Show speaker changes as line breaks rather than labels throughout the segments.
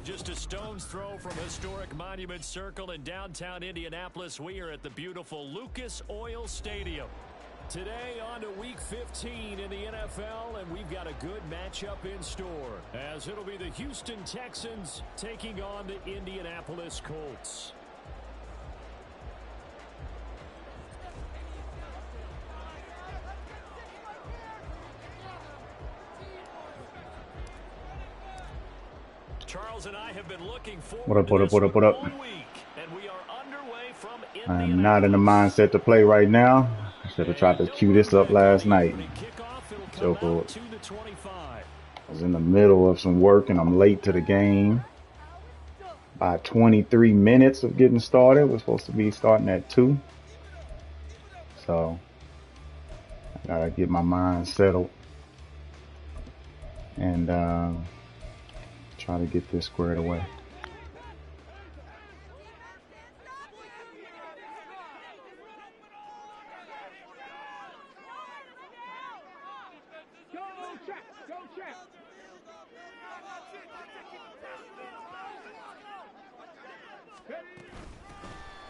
Just a stone's throw from historic Monument Circle in downtown Indianapolis, we are at the beautiful Lucas Oil Stadium. Today on to Week 15 in the NFL, and we've got a good matchup in store, as it'll be the Houston Texans taking on the Indianapolis Colts. Charles and I have been looking forward to this all week, and we are underway from Indianapolis.
I am not in the mindset to play right now. I should have tried to cue this up last night. Joker was in the middle of some work, and I'm late to the game by 23 minutes of getting started. We're supposed to be starting at 2. So I gotta get my mind settled and try to get this squared away.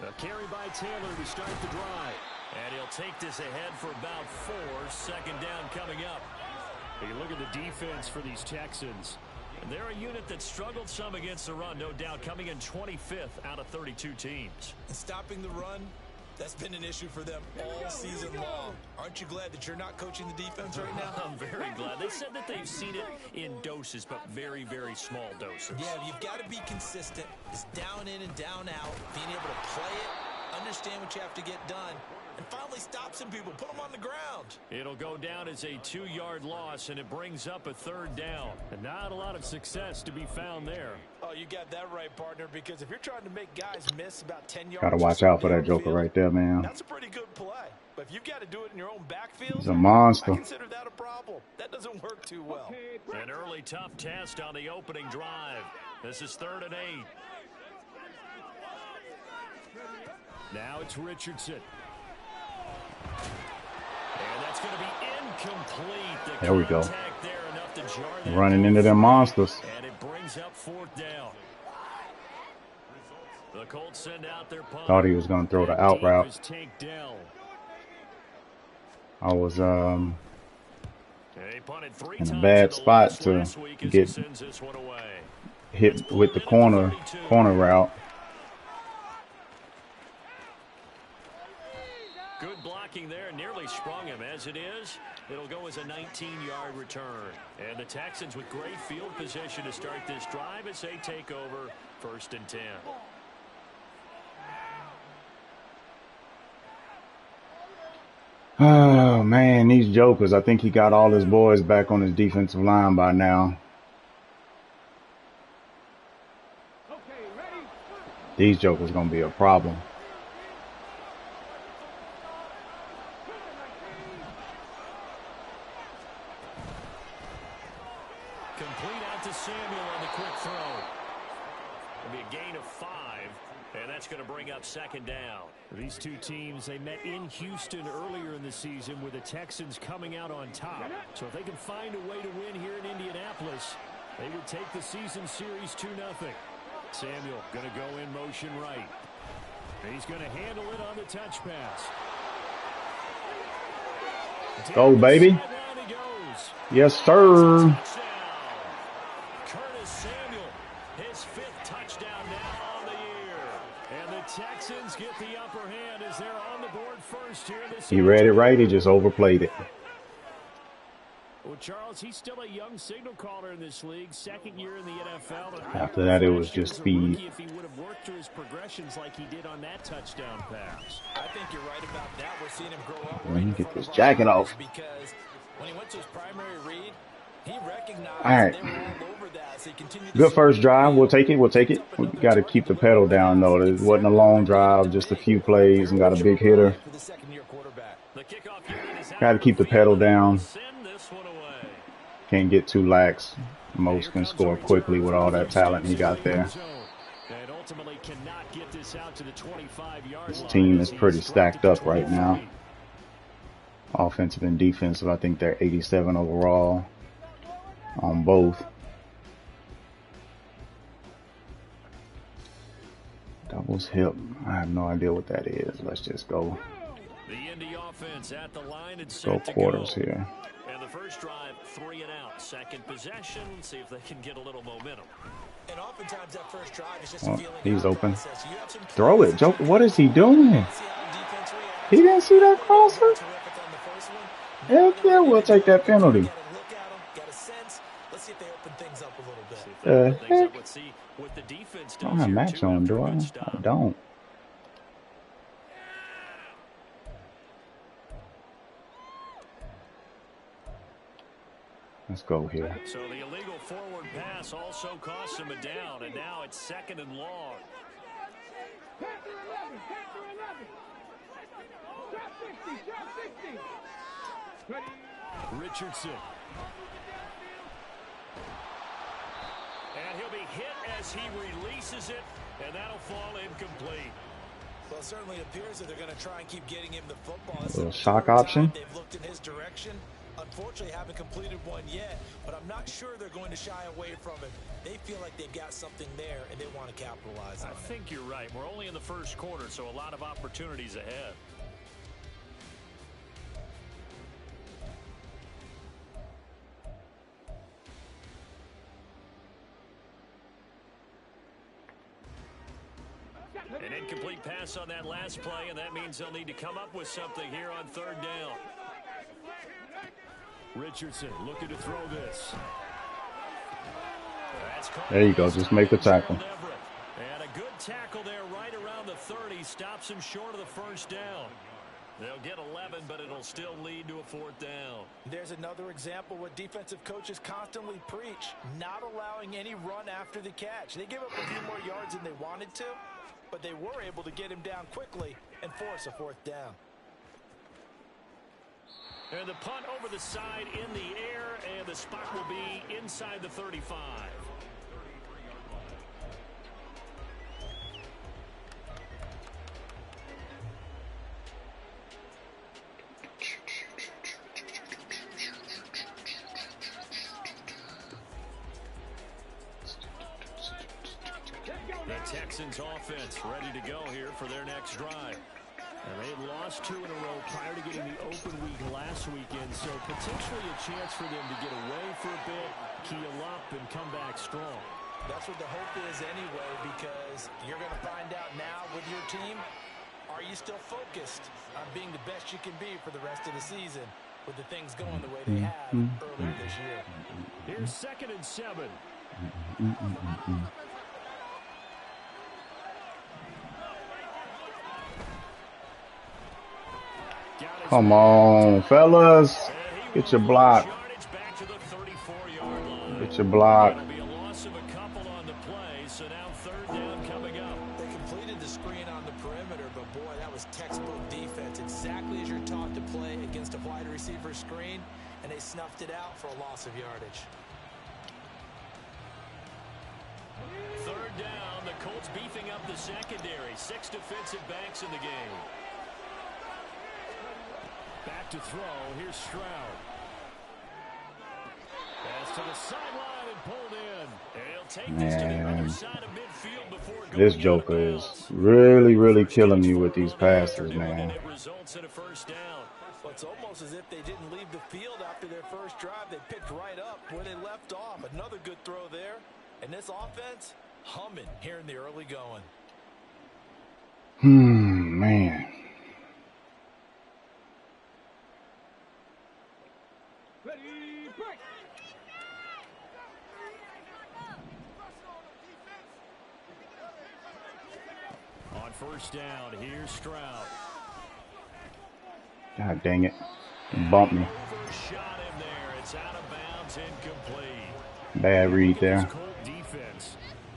A carry by Taylor to start the drive. And he'll take this ahead for about 4. Second down coming up. You look at the defense for these Texans. They're a unit that struggled some against the run, no doubt, coming in 25th out of 32 teams.
And stopping the run, that's been an issue for them all season long. Aren't you glad that you're not coaching the defense right now?
I'm very glad. They said that they've seen it in doses, but very, very small doses.
Yeah, you've got to be consistent. It's down in and down out, being able to play it, understand what you have to get done, and finally stop some people, put them on the ground.
It'll go down as a 2-yard loss, and it brings up a 3rd down. And not a lot of success to be found there.
Oh, you got that right, partner, because if you're trying to make guys miss about 10 yards...
Gotta watch out for that Joker right there, man.
That's a pretty good play. But if you've got to do it in your own backfield...
He's a monster.
I consider that a problem. That doesn't work too well.
An early tough test on the opening drive. This is 3rd and 8. Now it's Richardson. And that's going to be incomplete.
There we go.
There
running into them monsters.
And it brings up 4th down. The Colts send out their punt.
Thought he was going to throw the out route. I was in a bad spot to get hit with the corner route.
Good blocking there, nearly sprung him. As it is, it'll go as a 19-yard return. And the Texans with great field position to start this drive as they take over 1st and 10.
Oh, man, these jokers. I think he got all his boys back on his defensive line by now. These jokers going to be a problem.
Complete out to Samuel on the quick throw. It'll be a gain of 5, and that's going to bring up 2nd down. These two teams, they met in Houston earlier in the season with the Texans coming out on top. So if they can find a way to win here in Indianapolis, they would take the season series 2-0. Samuel going to go in motion right. He's going to handle it on the touch pass.
Go, baby. Yes, sir.
Texans get the upper hand as they're on the board first here this
He read it right. He just overplayed it.
Well, Charles, he's still a young signal caller in this league, 2nd year in the NFL.
After that, it was just speed.
If he would have worked through his progressions like he did on that touchdown pass.
I think you're right about that. We're seeing him grow up.
Let me get this jacket off.
Because when he went to his primary read, he recognized
all right.
they were all over that. So he continued
good first drive. We'll take it. We'll take it. We got to keep the pedal down, though. It wasn't a long drive, just a few plays, and got a big hitter. Got to keep the pedal down. Can't get too lax. Most can score quickly with all that talent he got there. This team is pretty stacked up right now. Offensive and defensive, I think they're 87 overall on both. Doubles hip. I have no idea what that is. Let's just go.
The Indy offense at the line and
Go
set to
quarters
go.
here.
And the first drive, 3 and out. Second possession, see if they can get a little momentum.
And oftentimes that first drive is just
Oh,
a feeling
he's
out
open.
process. You have some
Throw it, Joker. What is he doing? He didn't see that crosser? Heck yeah, we'll take that penalty. Heck? I don't have match on, do I? I don't. Let's go here.
So the illegal forward pass also cost him a down, and now it's 2nd and long. Richardson. And he'll be hit as he releases it, and that'll fall incomplete.
Well, it certainly appears that they're going to try and keep getting him the football.
A little shock option.
They've looked in his direction. Unfortunately, haven't completed one yet, but I'm not sure they're going to shy away from it. They feel like they've got something there, and they want to capitalize on it.
I think you're right. We're only in the first quarter, so a lot of opportunities ahead. An incomplete pass on that last play, and that means they'll need to come up with something here on 3rd down. Richardson looking to throw this.
There you go. Just make the tackle.
And a good tackle there right around the 30. Stops him short of the first down. They'll get 11, but it'll still lead to a 4th down.
There's another example what defensive coaches constantly preach, not allowing any run after the catch. They gave up a few more yards than they wanted to, but they were able to get him down quickly and force a 4th down.
And the punt over the side in the air, and the spot will be inside the 35. The Texans offense ready to go here for their next drive. And they had lost 2 in a row prior to getting the open week last weekend, so potentially a chance for them to get away for a bit, keel up, and come back strong.
That's what the hope is anyway, because you're going to find out now with your team, are you still focused on being the best you can be for the rest of the season with the things going the way they have earlier this year?
Here's 2nd and 7.
Come on, fellas. Get your block. Get your block.
Be a loss of a couple on the play, so now 3rd down coming up.
They completed the screen on the perimeter, but boy, that was textbook defense. Exactly as you're taught to play against a wide receiver screen, and they snuffed it out for a loss of yardage.
3rd down, the Colts beefing up the secondary. 6 defensive backs in the game. Back to throw. Here's Stroud. Pass to the sideline and pulled in. And he'll take this to the other side of midfield before going
This Joker is really killing me with these passes, man.
It results in a 1st down.
Well, it's almost as if they didn't leave the field after their first drive. They picked right up where they left off. Another good throw there. And this offense, humming here in the early going.
Man.
On 1st down, here's Stroud.
God dang it. Bump me.
Shot him there. It's out of bounds, incomplete.
Bad read there.
Defense.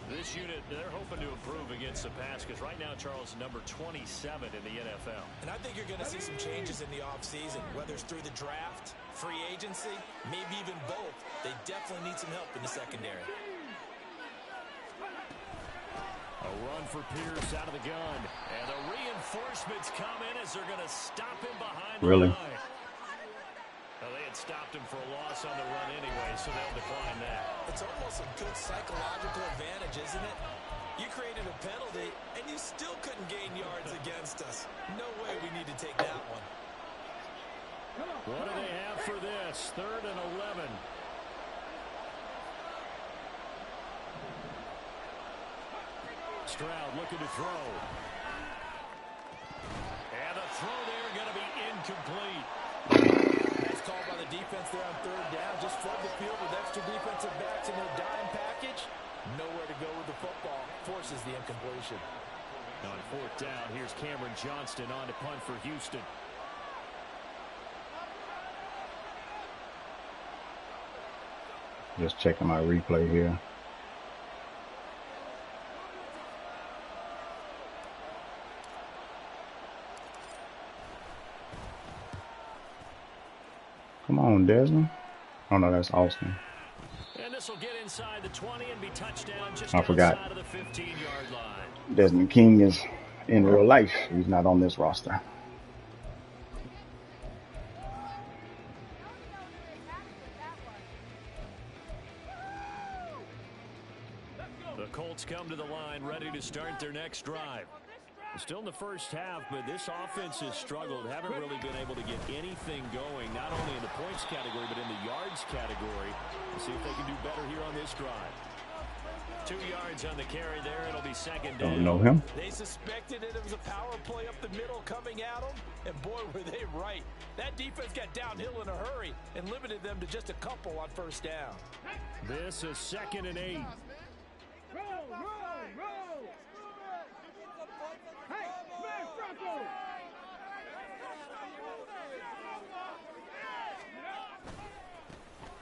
This unit, they're hoping to improve against the pass because right now Charles is number 27 in the NFL.
And I think you're going to see some changes in the offseason, whether it's through the draft, free agency, maybe even both. They definitely need some help in the secondary.
A run for Pierce out of the gun. And the reinforcements come in as they're going to stop him behind the line. Well, they had stopped him for a loss on the run anyway, so they'll decline that.
It's almost a good psychological advantage, isn't it? You created a penalty, and you still couldn't gain yards against us. No way we need to take that one.
What do they have for this? 3rd and 11. Stroud looking to throw. And the throw there going to be incomplete.
Nice call by the defense there on 3rd down. Just flood the field with extra defensive backs in their dime package. Nowhere to go with the football. Forces the incompletion.
On 4th down, here's Cameron Johnston on to punt for Houston.
Just checking my replay here. Come on, Desmond. Oh no, that's Austin.
And this will get inside the 20 and be touchdown just
I forgot.
outside of the 15-yard line.
Desmond King is in real life. He's not on this roster.
The Colts come to the line ready to start their next drive. Still in the first half, but this offense has struggled. Haven't really been able to get anything going, not only in the points category, but in the yards category. We'll see if they can do better here on this drive. 2 yards on the carry there. It'll be 2nd down.
Don't know him.
They suspected it was a power play up the middle coming at them, and boy, were they right. That defense got downhill in a hurry and limited them to just a couple on 1st down.
This is 2nd and 8.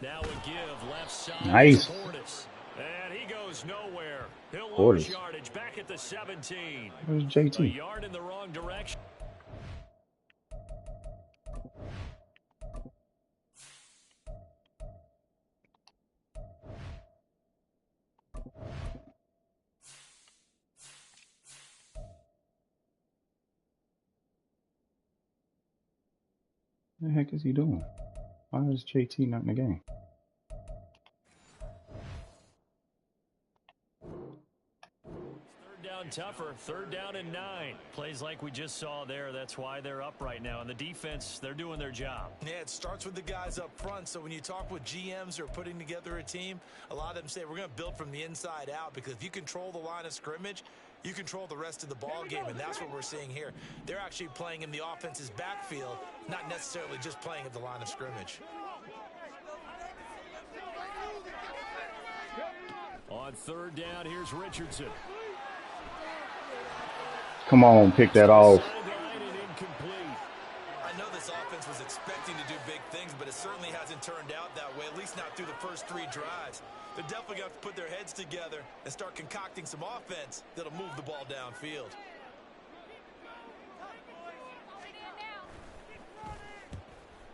Now a give left side.
Nice.
And he goes nowhere. He'll
Portis.
lose yardage back at the 17.
Where's
A
JT?
yard in the wrong direction.
What the heck is he doing? Why is JT not in the game?
Third down tougher. 3rd down and 9. Plays like we just saw there. That's why they're up right now. And the defense, they're doing their job.
Yeah, it starts with the guys up front. So when you talk with GMs who are putting together a team, a lot of them say we're going to build from the inside out, because if you control the line of scrimmage, you control the rest of the ball game, and that's what we're seeing here. They're actually playing in the offense's backfield, not necessarily just playing at the line of scrimmage.
On 3rd down, here's Richardson.
Come on, pick that off.
Sideline and incomplete.
I know this offense was expecting to do big things, but it certainly hasn't turned out that way, at least not through the first 3 drives. They're definitely going to have to put their heads together and start concocting some offense that'll move the ball downfield.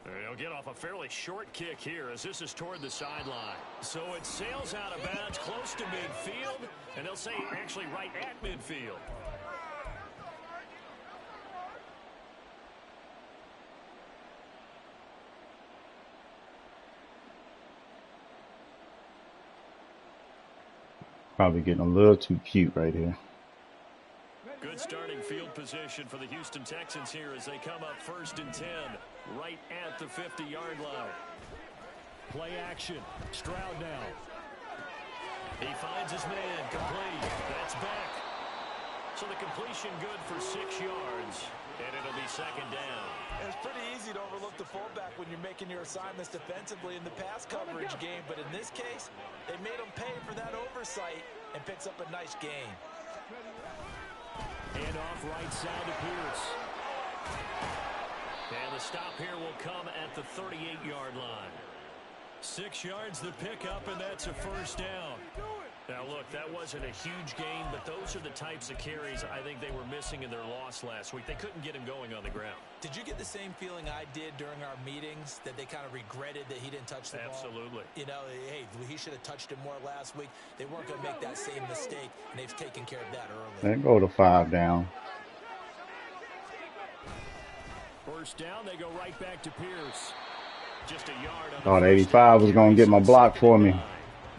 They'll get off a fairly short kick here as this is toward the sideline. So it sails out of bounds close to midfield, and they'll say actually right at midfield.
Probably getting a little too cute right here.
Good starting field position for the Houston Texans here as they come up 1st and 10, right at the 50-yard line. Play action. Stroud now. He finds his man. Complete. That's back. So the completion good for 6 yards, and it'll be 2nd down.
It's pretty easy to overlook the fullback when you're making your assignments defensively in the pass coverage game, but in this case, they made him pay for that oversight and picks up a nice gain.
And off right side to Pierce. And the stop here will come at the 38-yard line. 6 yards the pickup, and that's a 1st down. Now, look, that wasn't a huge gain, but those are the types of carries I think they were missing in their loss last week. They couldn't get him going on the ground.
Did you get the same feeling I did during our meetings, that they kind of regretted that he didn't touch the ball?
Absolutely.
You know, hey, he should have touched it more last week. They weren't going to make that same mistake, and they've taken care of that early.
They go to 5 down.
1st down, they go right back to Pierce. Just a yard on
Thought 85 was going to get my block for me.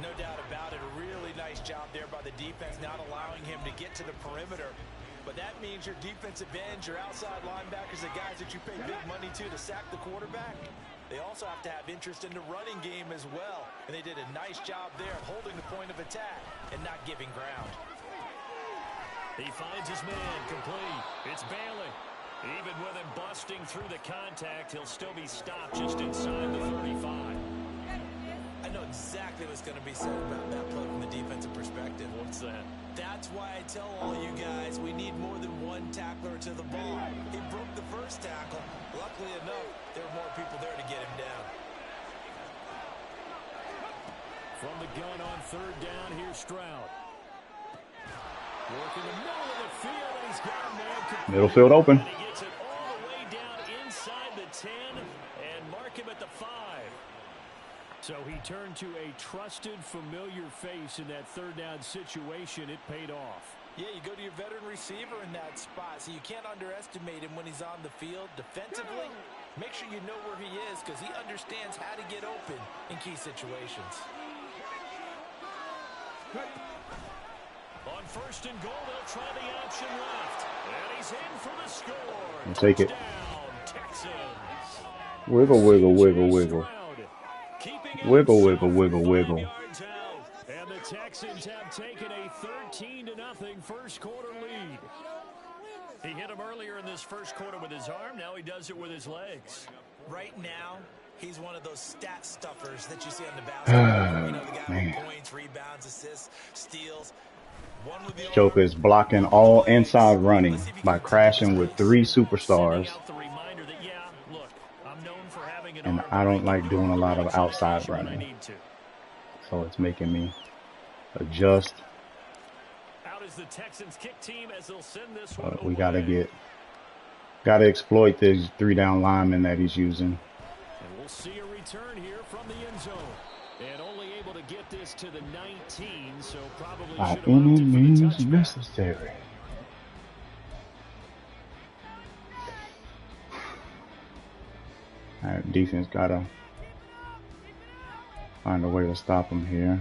No doubt about it. A really nice job there by the defense, not allowing him to get to the perimeter. But that means your defensive ends, your outside linebackers, the guys that you pay big money to sack the quarterback, they also have to have interest in the running game as well. And they did a nice job there of holding the point of attack and not giving ground.
He finds his man, complete. It's Bailey. Even with him busting through the contact, he'll still be stopped just inside the 35.
I know exactly what's going to be said about that play from the defensive perspective.
What's that?
That's why I tell all you guys we need more than one tackler to the ball. He broke the first tackle. Luckily enough, there were more people there to get him down.
From the gun on third down, here's Stroud. Working the middle of the field, and he's got a man complete.
Middle field open.
And he gets it all the way down inside the 10 and mark him at the 5. So he turned to a trusted, familiar face in that third down situation. It paid off.
Yeah, you go to your veteran receiver in that spot, so you can't underestimate him when he's on the field defensively. Make sure you know where he is because he understands how to get open in key situations.
On first and goal, they'll try the option left. And he's in for the score.
I'll take it.
Texans.
Wiggle, wiggle, wiggle, wiggle. Wiggle, wiggle, wiggle, wiggle.
And the Texans have taken a 13-0 first quarter lead. He hit him earlier in this first quarter with his arm. Now he does it with his legs.
Right now, he's one of those stat stuffers that you see on the basketball. You know, the guy with points, rebounds, assists, steals.
Joker is blocking all inside running by crashing with 3 superstars. And I don't like doing a lot of outside running. So it's making me adjust. We gotta exploit this 3-down lineman that he's using.
And we'll see a return here from the end zone. And only able to get this to the 19, so probably
by any means necessary. All right, defense gotta find a way to stop him here.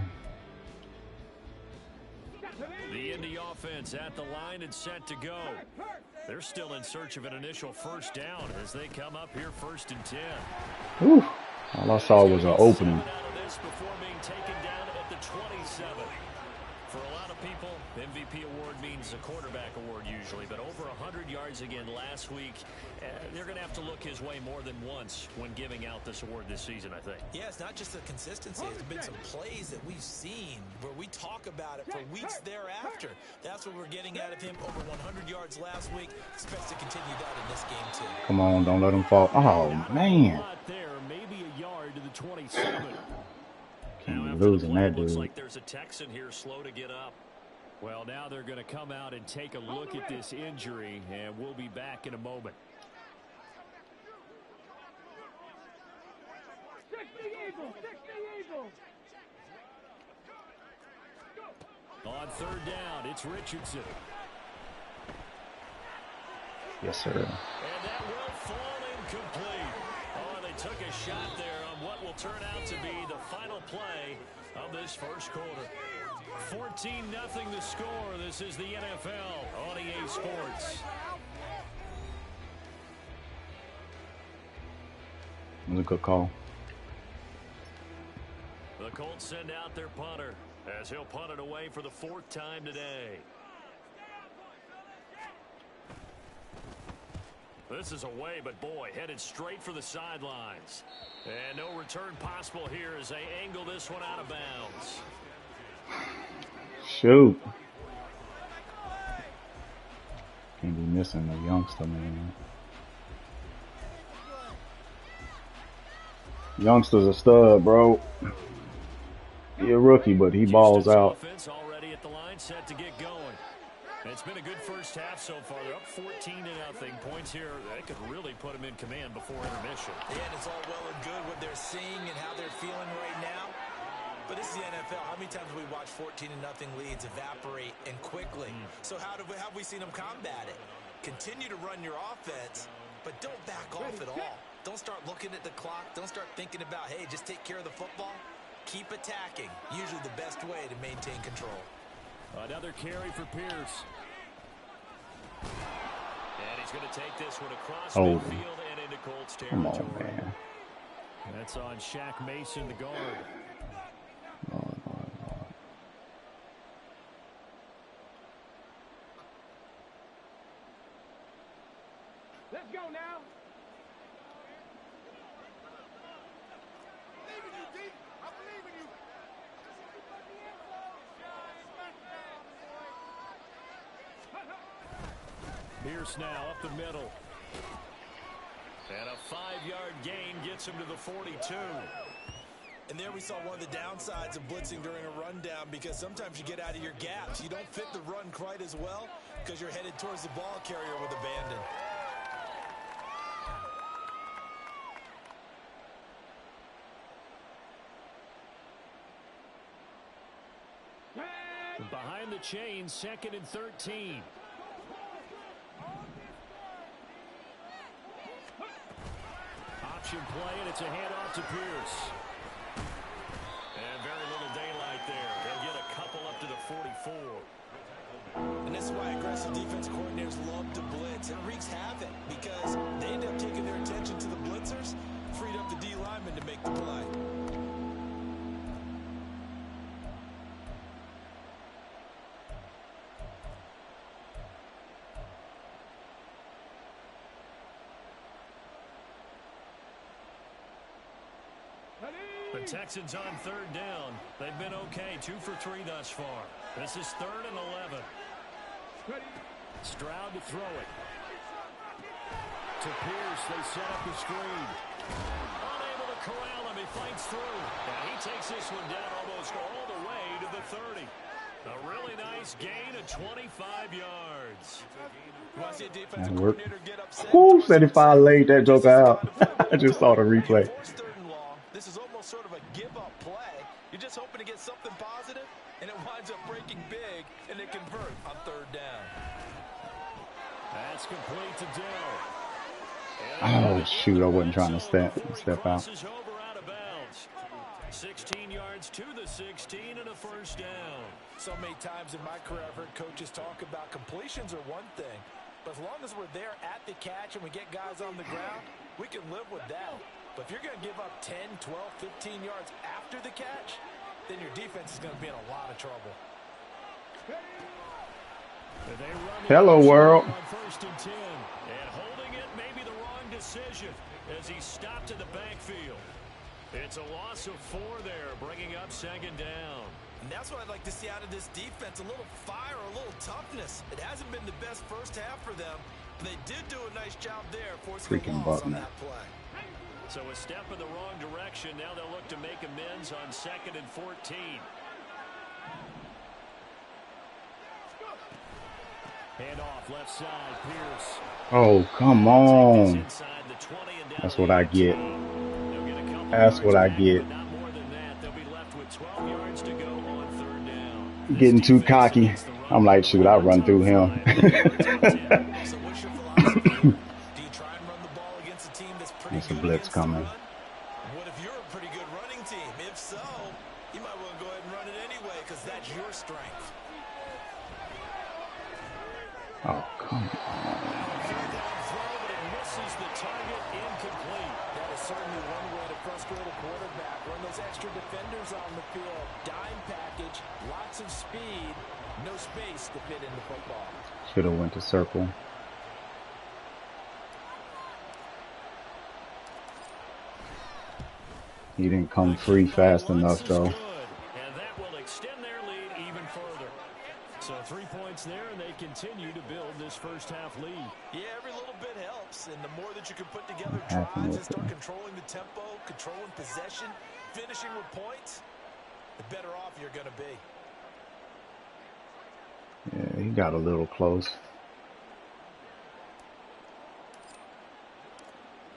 The Indy offense at the line and set to go. They're still in search of an initial first down as they come up here first and 10.
Whew. All I saw was an opening.
Before being taken down at the 27. For a lot of people, the MVP award means a quarterback award usually, but over 100 yards again last week. They're going to have to look his way more than once when giving out this award this season, I think.
Yeah, it's not just the consistency. It's been some plays that we've seen where we talk about it for weeks thereafter. That's what we're getting out of him. Over 100 yards last week. Expects to continue that in this game, too.
Come on, don't let him fall. Oh, man.
There, maybe a yard to the 27.
Can't be losing that dude.
Looks like there's a Texan here slow to get up. Well, now they're going to come out and take a look at this injury, and we'll be back in a moment. On third down, it's Richardson.
Yes, sir.
And that will fall incomplete. Oh, they took a shot there on what will turn out to be the final play of this first quarter. 14-0 the score. This is the NFL on EA Sports.
That was a good call.
The Colts send out their punter as he'll punt it away for the 4th time today. This is away, but boy, headed straight for the sidelines. And no return possible here as they angle this one out of bounds.
Shoot. Can't be missing the youngster, man. Youngster's a stud, bro. He a rookie, but he balls out.
Already at the line, set to get going. It's been a good first half so far. They're up 14-0. Points here, they could really put them in command before intermission.
Yeah, and it's all well and good what they're seeing and how they're feeling right now. But this is the NFL. How many times have we watched 14-0 leads evaporate and quickly? So how have we seen them combat it? Continue to run your offense, but don't back off at all. Don't start looking at the clock. Don't start thinking about, hey, just take care of the football. Keep attacking. Usually the best way to maintain control.
Another carry for Pierce. He's going to take this one across
Oh,
midfield and into Colts
come
territory.
on, man.
That's on Shaq Mason, the guard.
Lord.
Let's go now. I believe in you.
Pierce now up the middle. And a 5-yard gain gets him to the 42.
And there we saw one of the downsides of blitzing during a rundown, because sometimes you get out of your gaps. You don't fit the run quite as well because you're headed towards the ball carrier with abandon.
Behind the chains, 2nd and 13. Option play, and it's a handoff to Pierce. And very little daylight there. They'll get a couple up to the 44.
And this is why aggressive defense coordinators love to blitz. It wreaks havoc because they end up taking their attention to the blitzers, freed up the D lineman to make the play.
The Texans on 3rd down. They've been okay, 2 for 3 thus far. This is 3rd and 11. Stroud to throw it. To Pierce, they set up the screen. Unable to corral him, he fights through. And he takes this one down almost all the way to the 30. A really nice gain of 25 yards.
That worked. Who said if I laid that joker out? I just saw the replay.
This is almost sort of a give-up play. You're just hoping to get something positive, and it winds up breaking big, and they convert on 3rd down.
That's complete to Dell.
Oh, shoot. I wasn't trying to step out.
Over out of bounds. 16 yards to the 16 and a 1st down.
So many times in my career, I've heard coaches talk about completions are one thing, but as long as we're there at the catch and we get guys on the ground, we can live with that. But if you're going to give up 10, 12, 15 yards after the catch, then your defense is going to be in a lot of trouble.
Hello, world.
1st and 10. And holding it may be the wrong decision as he stopped in the backfield. It's a loss of 4 there, bringing up 2nd down.
And that's what I'd like to see out of this defense, a little fire, a little toughness. It hasn't been the best first half for them, but they did do a nice job there forcing a loss on that play.
So a step in the wrong direction. Now they'll look to make amends on 2nd and 14. Hand off left side, Pierce.
Oh, come on. That's what I get. That's what I get. Getting too cocky. I'm like, shoot, I'll run through him. There's a blitz coming.
What if you're a pretty good running team? If so, you might want to go ahead and run it anyway because that's your strength.
Oh, come on.
Misses the target, incomplete. That is certainly one way to frustrate a quarterback. Run those extra defenders on the field. Dime package, lots of speed, no space to fit in the football.
Should have went to circle. He didn't come free fast enough, though.
And that will extend their lead even further. So 3 points there, and they continue to build this first half lead. Yeah, every little bit helps, and the more that you can put together drives and start controlling the tempo, controlling possession, finishing with points, the better off you're going to be.
Yeah, he got a little close.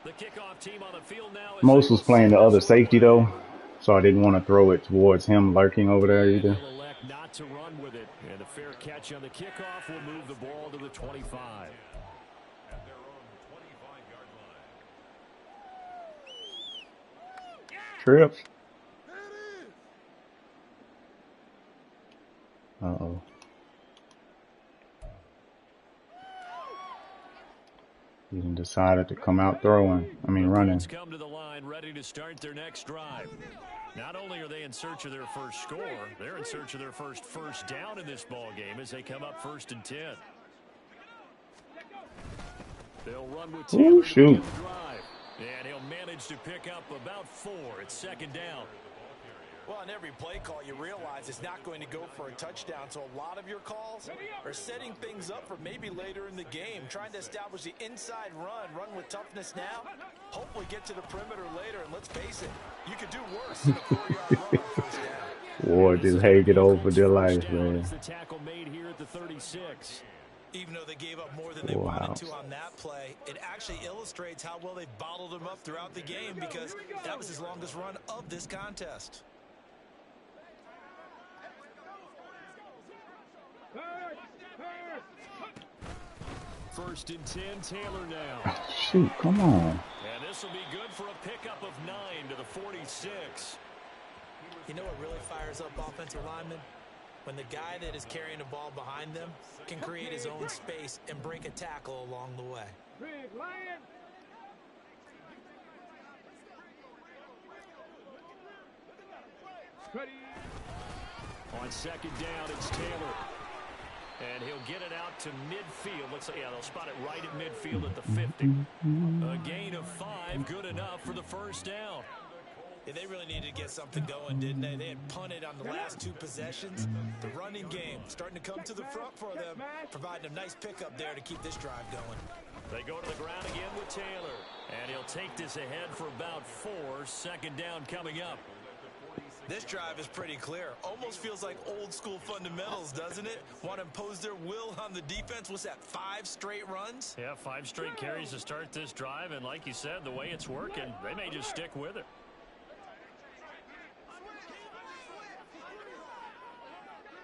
The kickoff team on the field now.
Most was playing the other safety, though, so I didn't want to throw it towards him lurking over there either.
They'll elect not to run with it, and a fair catch on the kickoff will move the ball to the 25.
At their own 25-yard line.
Trips. Uh-oh. He decided to come out throwing. I mean, running.
Come to the line, ready to start their next drive. Not only are they in search of their first score, they're in search of their first down in this ball game as they come up 1st and 10. They'll run with Taylor to begin the drive, and he'll manage to pick up about 4. It's 2nd down.
Well, on every play call, you realize it's not going to go for a touchdown, so a lot of your calls are setting things up for maybe later in the game, trying to establish the inside run with toughness now, hopefully get to the perimeter later, and let's face it, you could do worse than a 4-yard run on 1st down.
War just hate it over their life, man.
The tackle made here at the 36.
Even though they gave up more than they wanted to on that play, it actually illustrates how well they've bottled him up throughout the game because that was his longest run of this contest.
First and 10, Taylor now.
Shoot, come on.
And this will be good for a pickup of 9 to the 46.
You know what really fires up offensive linemen? When the guy that is carrying the ball behind them can create his own space and break a tackle along the way.
On 2nd down, it's Taylor. And he'll get it out to midfield. Looks like, yeah, they'll spot it right at midfield at the 50. A gain of 5, good enough for the 1st down.
Yeah, they really needed to get something going, didn't they? They had punted on the last 2 possessions. The running game starting to come to the front for them, providing a nice pickup there to keep this drive going.
They go to the ground again with Taylor. And he'll take this ahead for about 4. 2nd down coming up.
This drive is pretty clear. Almost feels like old school fundamentals, doesn't it? Want to impose their will on the defense. What's that, 5 straight runs?
Yeah, 5 straight carries to start this drive. And like you said, the way it's working, they may just stick with it.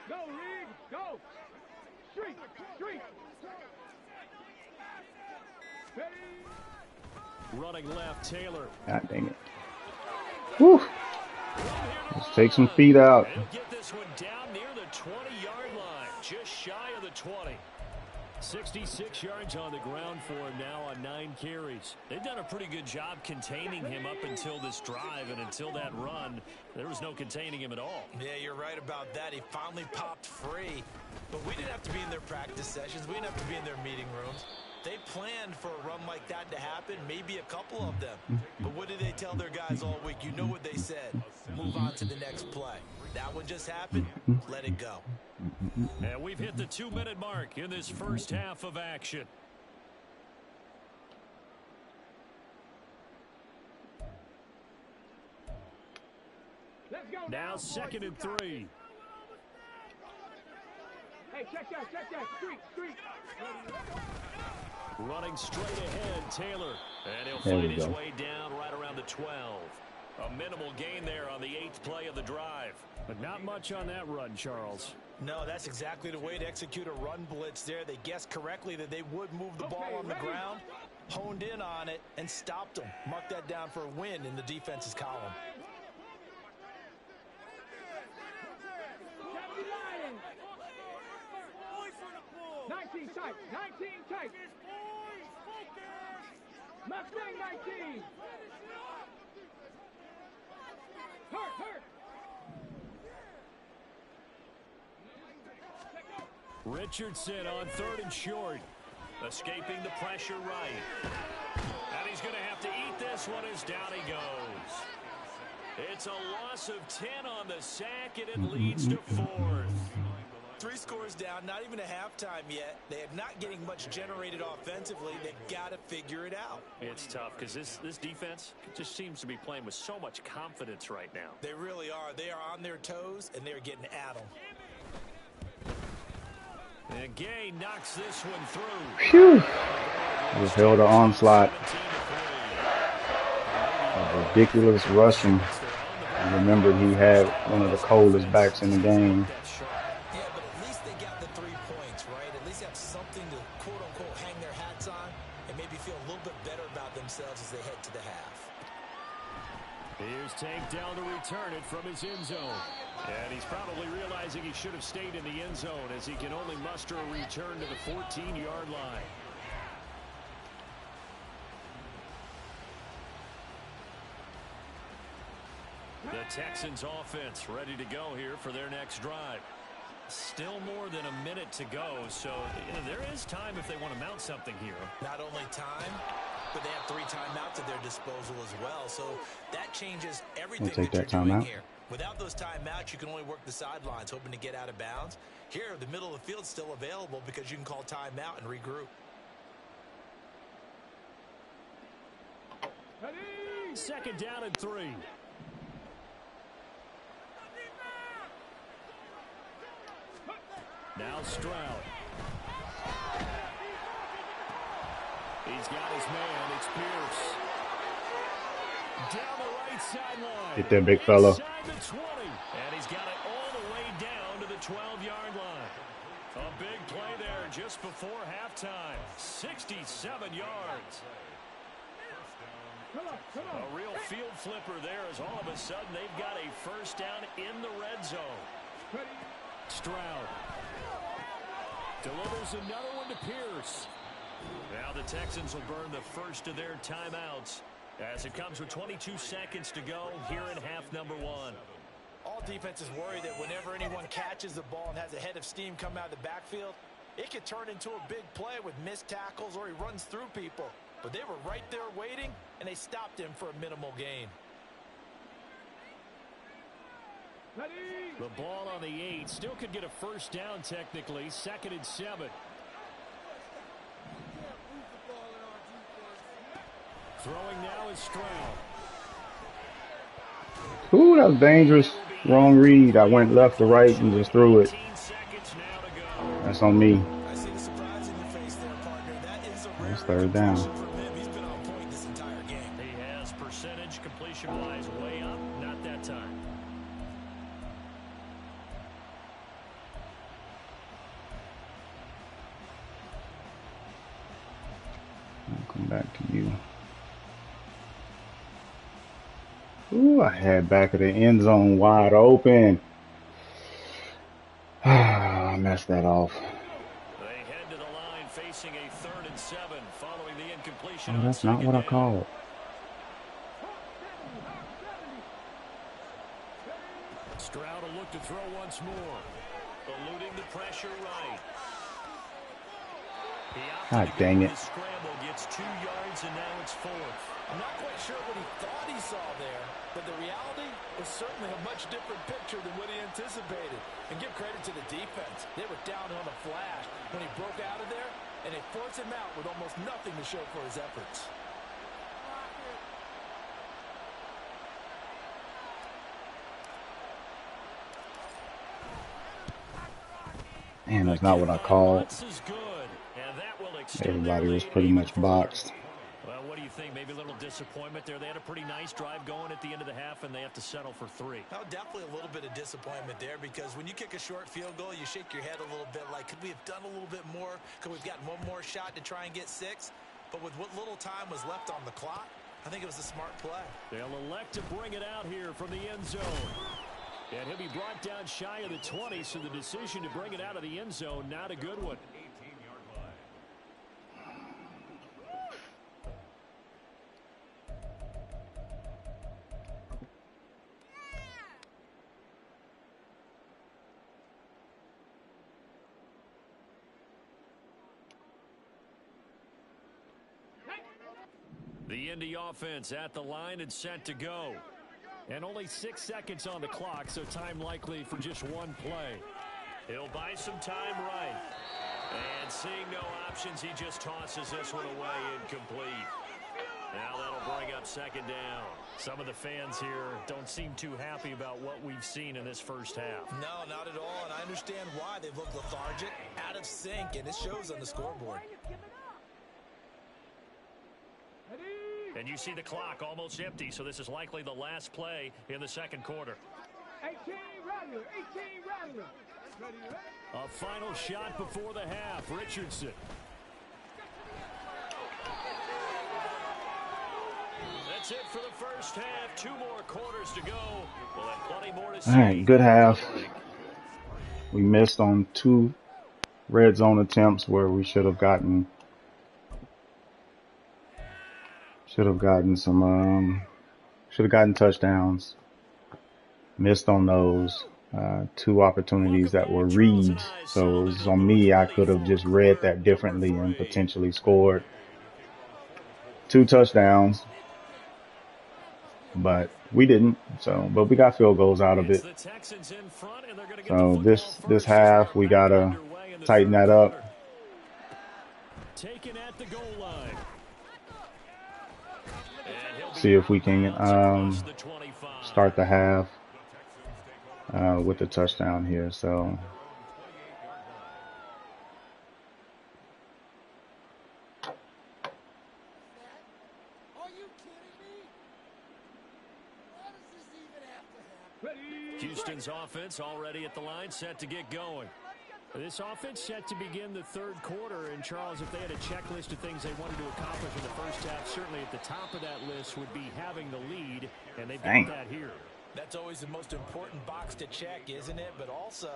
Go, Reed, go. Street.
Running left, Taylor.
God dang it. Whew. Let's take some feet out.
They'll get this one down near the 20-yard line, just shy of the 20. 66 yards on the ground for him now on 9 carries. They've done a pretty good job containing him up until this drive, and until that run, there was no containing him at all.
Yeah, you're right about that. He finally popped free. But we didn't have to be in their practice sessions. We didn't have to be in their meeting rooms. They planned for a run like that to happen, maybe a couple of them. But what did they tell their guys all week? You know what they said. Move on to the next play. That one just happened. Let it go.
And we've hit the 2-minute mark in this first half of action. Now 2nd and 3.
Hey, check that. Street.
Running straight ahead, Taylor. And he'll find his way down right around the 12. A minimal gain there on the 8th play of the drive. But not much on that run, Charles.
No, that's exactly the way to execute a run blitz there. They guessed correctly that they would move the ball on the ground, honed in on it, and stopped them. Mark that down for a win in the defense's column.
Nineteen tight. Mustang 19. Hurt.
Richardson on 3rd and short. Escaping the pressure right. And he's going to have to eat this one as down he goes. It's a loss of 10 on the sack, and it leads to 4th.
3 scores down, not even a halftime yet. They are not getting much generated offensively. They've got to figure it out.
It's tough because this defense just seems to be playing with so much confidence right now.
They really are. They are on their toes, and they're getting at them.
And Gay knocks this one through.
Phew. Just held the onslaught. A ridiculous rushing. I remembered he had one of the coldest backs in the game.
Yeah, but at least they got the 3 points, right? At least have something to quote-unquote hang their hats on and maybe feel a little bit better about themselves as they head to the half.
Here's Tank down to return it from his end zone. And he's probably realizing he should have stayed in the end zone as he can only muster a return to the 14-yard line. The Texans offense ready to go here for their next drive. Still more than a minute to go, so there is time if they want to mount something here.
Not only time, but they have 3 timeouts at their disposal as well, so that changes everything
take
that
that
you're doing
timeout.
here. Without those timeouts, you can only work the sidelines, hoping to get out of bounds. Here, the middle of the field's still available because you can call timeout and regroup.
Second down and 3. Now Stroud. He's got his man. It's Pierce. Down the right sideline.
Get that big fella.
Inside the 20. And he's got it all the way down to the 12-yard line. A big play there just before halftime. 67 yards. A real field flipper there as all of a sudden they've got a first down in the red zone. Stroud delivers another one to Pierce. Now the Texans will burn the first of their timeouts as it comes with 22 seconds to go here in half number 1.
All defenses worry that whenever anyone catches the ball and has a head of steam come out of the backfield, it could turn into a big play with missed tackles or he runs through people. But they were right there waiting, and they stopped him for a minimal gain.
The ball on the 8 still could get a first down technically. 2nd and 7. Throwing now is Stroud.
Ooh, that was dangerous. Wrong read. I went left to right and just threw it.
15 seconds now to go.
That's on me.
I see the surprise in your face there, partner. That is a
That's
rare
3rd down.
completion from him. He's been on point this entire game.
He has percentage completion-wise way up. Not that time.
I'll come back to you. Ooh, I had back of the end zone wide open. I messed that off.
They head to the line facing a 3rd and 7 following the incompletion.
Oh, that's not what I called.
Stroud will look to throw once more. Eluding the pressure right.
God dang it.
Scramble gets 2 yards, and now it's 4th. I'm not quite sure what he thought he saw there, but the reality is certainly a much different picture than what he anticipated. And give credit to the defense. They were down on a flash when he broke out of there, and they forced him out with almost nothing to show for his efforts.
Man, that's not what I called.
Is good, and that will extend
Everybody
their
was
lead
pretty
even
much
further.
boxed.
Well, what do you think? Maybe a little disappointment there. They had a pretty nice drive going at the end of the half, and they have to settle for 3.
Well, definitely a little bit of disappointment there because when you kick a short field goal, you shake your head a little bit like, could we have done a little bit more? Could we have gotten one more shot to try and get 6? But with what little time was left on the clock, I think it was a smart play.
They'll elect to bring it out here from the end zone. And he'll be brought down shy of the 20, so the decision to bring it out of the end zone, not a good one. The Indy offense at the line and set to go. And only 6 seconds on the clock, so time likely for just one play. He'll buy some time right. And seeing no options, he just tosses this one away incomplete. Now that'll bring up 2nd down. Some of the fans here don't seem too happy about what we've seen in this first half.
No, not at all, and I understand why. They've looked lethargic, out of sync, and it shows on the scoreboard.
And you see the clock almost empty, so this is likely the last play in the 2nd quarter.
18 Rattler, 18 Rattler.
A final shot before the half. Richardson. That's it for the first half. 2 more quarters to go. We'll have plenty more to see.
All right, good half. We missed on 2 red zone attempts where we should have gotten some should have gotten touchdowns. Missed on those 2 opportunities that were reads. So it was on me. I could have just read that differently and potentially scored 2 touchdowns. But we didn't. So, but we got field goals out of it. So this half we gotta tighten that up. See if we can start the half with the touchdown here. So.
Houston's offense already at the line, set to get going. This offense set to begin the third quarter. And, Charles, if they had a checklist of things they wanted to accomplish in the first half, certainly at the top of that list would be having the lead, and they've got that here.
That's always the most important box to check, isn't it? But also,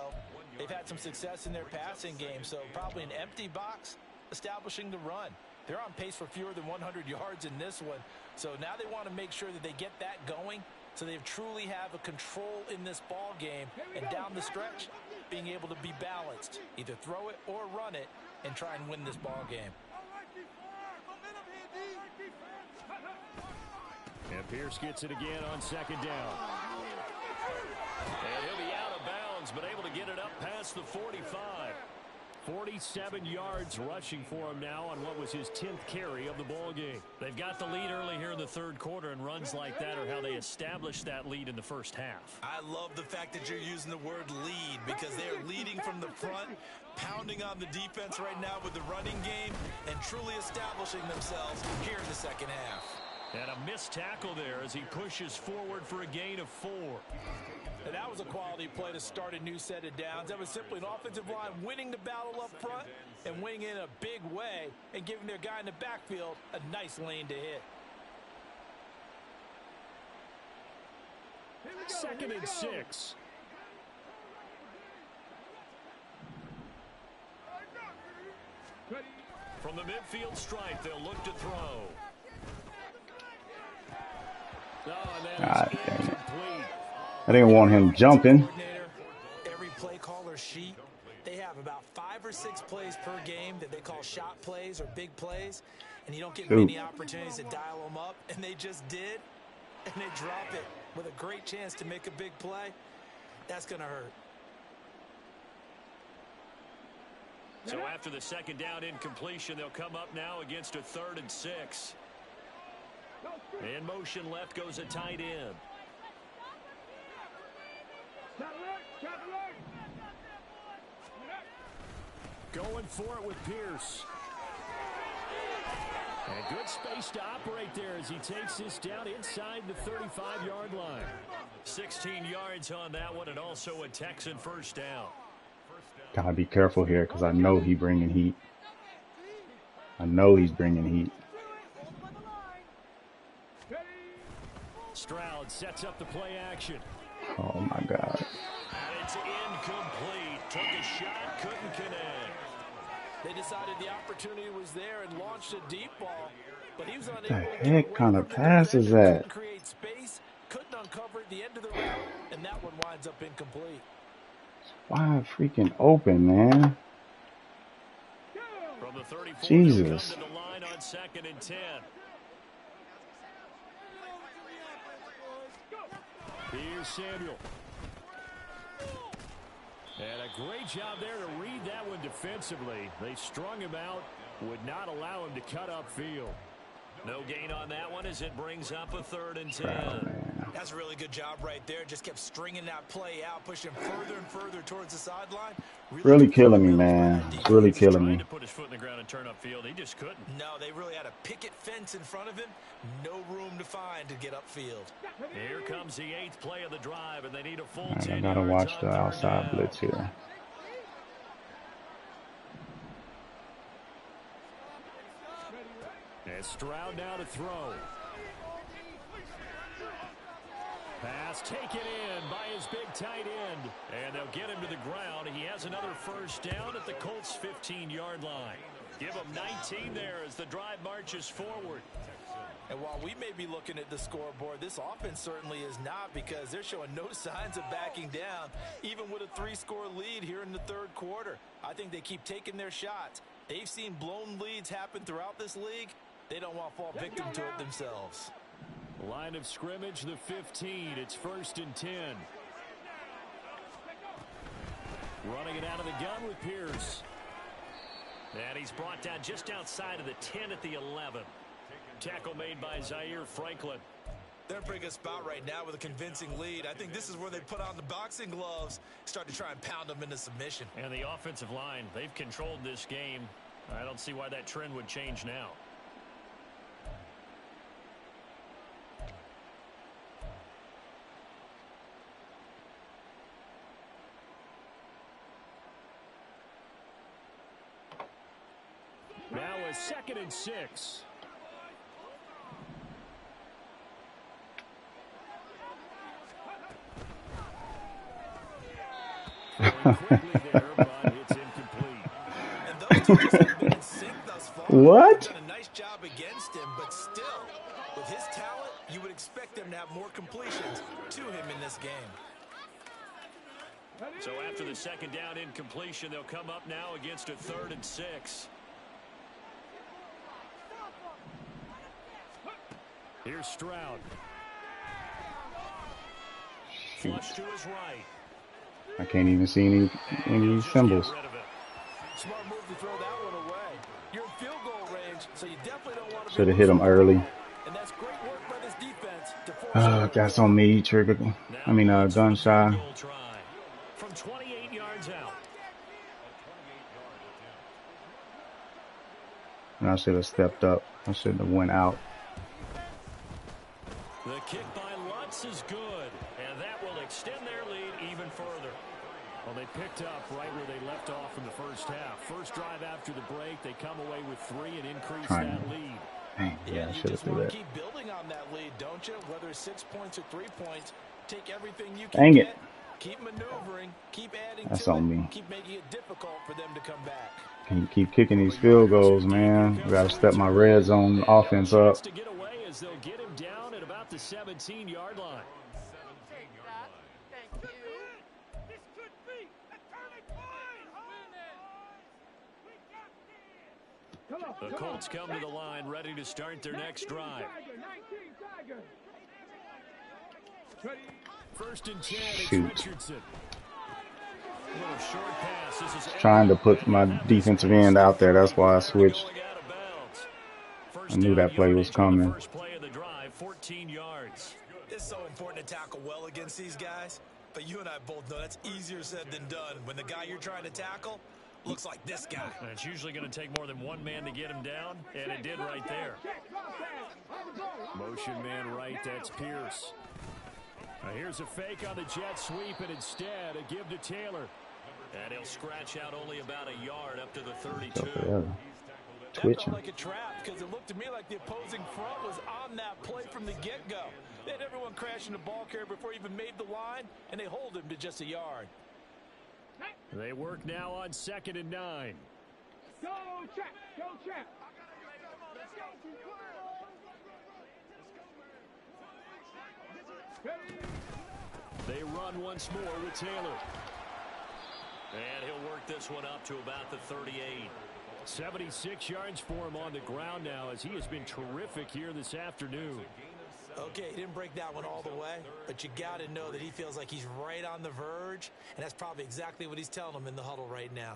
they've had some success in their passing game, so probably an empty box establishing the run. They're on pace for fewer than 100 yards in this one, so now they want to make sure that they get that going, so they truly have a control in this ball game, and down the stretch, being able to be balanced, either throw it or run it, and try and win this ball game.
And Pierce gets it again on second down. And he'll be out of bounds, but able to get it up past the 45. 47 yards rushing for him now on what was his 10th carry of the ball game. They've got the lead early here in the third quarter, and runs like that are how they established that lead in the first half.
I love the fact that you're using the word lead, because they're leading from the front, pounding on the defense right now with the running game, and truly establishing themselves here in the second half.
And a missed tackle there as he pushes forward for a gain of 4.
And that was a quality play to start a new set of downs. That was simply an offensive line winning the battle up front and winning in a big way and giving their guy in the backfield a nice lane to hit.
Second and 6. From the midfield stripe, they'll look to throw.
God dang it. I didn't want him jumping.
Every play caller sheet, they have about 5 or 6 plays per game that they call shot plays or big plays, and you don't get many opportunities to dial them up, and they just did, and they drop it with a great chance to make a big play. That's going to hurt.
So after the second down incompletion, they'll come up now against a 3rd and 6. In motion left goes a tight end. Going for it with Pierce. And good space to operate there as he takes this down inside the 35-yard line. 16 yards on that one, and also a Texan first down.
Gotta be careful here because I know he's bringing heat. I know he's bringing heat.
Stroud sets up the play action.
Oh, my God.
And it's incomplete. Took a shot, couldn't connect.
They decided the opportunity was there and launched a deep ball, but he was unable
The
to get
heck
away
kind of
from the
pass is
defender,
that?
couldn't create space, couldn't uncover at the end of the route, and that one winds up incomplete.
Wide freaking open, man.
From the 34,
Jesus.
to the line on 2nd and 10. Here's Samuel. And a great job there to read that one defensively. They strung him out, would not allow him to cut upfield. No gain on that one as it brings up a 3rd and 10.
That's a really good job right there. Just kept stringing that play out, pushing further and further towards the sideline.
Really killing me, man. It's really killing me.
To put his foot in the ground and turn upfield, he just couldn't.
No, they really had a picket fence in front of him. No room to find to get upfield.
Here comes the 8th play of the drive, and they need a full
Right,
10
I gotta
yards
watch the
on 3rd
outside
down.
blitz here.
And Stroud now to throw. Pass taken in by his big tight end. And they'll get him to the ground. He has another first down at the Colts' 15-yard line. Give them 19 there as the drive marches forward.
And while we may be looking at the scoreboard, this offense certainly is not, because they're showing no signs of backing down, even with a 3-score lead here in the third quarter. I think they keep taking their shots. They've seen blown leads happen throughout this league. They don't want to fall victim to it themselves.
Line of scrimmage, the 15. It's 1st and 10. Running it out of the gun with Pierce. And he's brought down just outside of the 10 at the 11. Tackle made by Zaire Franklin.
They're in a pretty good spot right now with a convincing lead. I think this is where they put on the boxing gloves, start to try and pound them into submission.
And the offensive line, they've controlled this game. I don't see why that trend would change now. Now a 2nd and 6.
What?
Done a nice job against him, but still, with his talent, you would expect them to have more completions to him in this game.
So after the 2nd down incompletion, they'll come up now against a 3rd and 6. Here's Stroud. Flush to his right.
I can't even see any symbols.
Smart move to throw that one away. You're in field goal range, so you definitely don't want to.
Should have hit him early.
And that's great work by this defense to force
That's on me, trigger. Gun shy.
From 28 yards out.
And I should have stepped up. I shouldn't have went out.
The kick by Lutz is good, and that will extend their lead even further. Well, they picked up right where they left off in the first half. First drive after the break, they come away with 3 and increase that lead.
Dang, yeah, I should have threw that.
Keep building on that lead, don't you? Whether it's 6 points or 3 points, take everything you can
Dang
get.
it.
Keep maneuvering, keep adding
That's
to
on
it,
me.
keep making it difficult for them to come back.
Can you keep kicking these field goals, man? I gotta step my red zone offense up.
To get away as they'll get him down at about the 17-yard line.
Thank you. This could be a turning point.
The Colts come to the line, ready to start their next drive.
19 Tiger.
1st and 10, it's Richardson. A little short pass. This is
Trying to put my defensive end out there. That's why I switched. I knew that play was coming.
First play of the drive, 14 yards.
It's so important to tackle well against these guys, but you and I both know that's easier said than done when the guy you're trying to tackle looks like this guy.
And it's usually going to take more than one man to get him down, and it did right there. Motion man right, that's Pierce. Now here's a fake on the jet sweep, and instead a give to Taylor. And he'll scratch out only about a yard up to the 32.
Twitching.
That felt like a trap because it looked to me like the opposing front was on that play from the get-go. They had everyone crashing the ball carrier before he even made the line, and they hold him to just a yard.
They work now on 2nd and 9.
Go check. Go check.
They run once more with Taylor. And he'll work this one up to about the 38. 76 yards for him on the ground now as he has been terrific here this afternoon.
Okay, he didn't break that one all the way, but you got to know that he feels like he's right on the verge, and that's probably exactly what he's telling them in the huddle right now.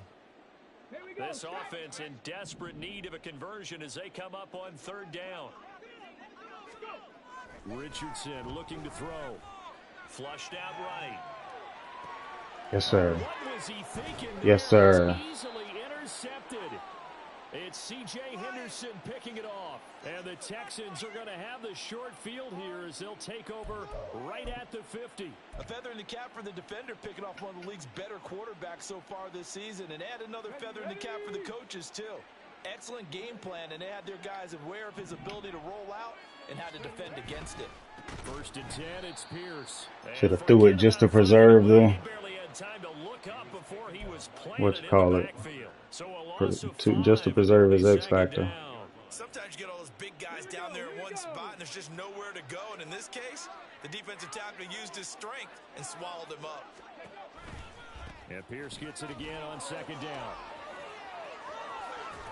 This offense in desperate need of a conversion as they come up on 3rd down. Richardson looking to throw. Flushed out right.
Yes, sir.
What was he thinking?
Yes, sir.
Easily intercepted. It's C.J. Henderson picking it off. And the Texans are going to have the short field here as they'll take over right at the 50.
A feather in the cap for the defender, picking off one of the league's better quarterbacks so far this season, and add another feather in the cap for the coaches, too. Excellent game plan, and they had their guys aware of his ability to roll out and how to defend against it.
1st and 10, it's Pierce.
Should have threw it just to preserve the
had time to look up before he was
what
planted
you
in
call
the
it,
backfield. So a loss of
just to
5,
preserve his X
second
factor.
down.
Sometimes you get all those big guys down there in one spot, and there's just nowhere to go. And in this case, the defensive tackle used his strength and swallowed him up.
And Pierce gets it again on second down.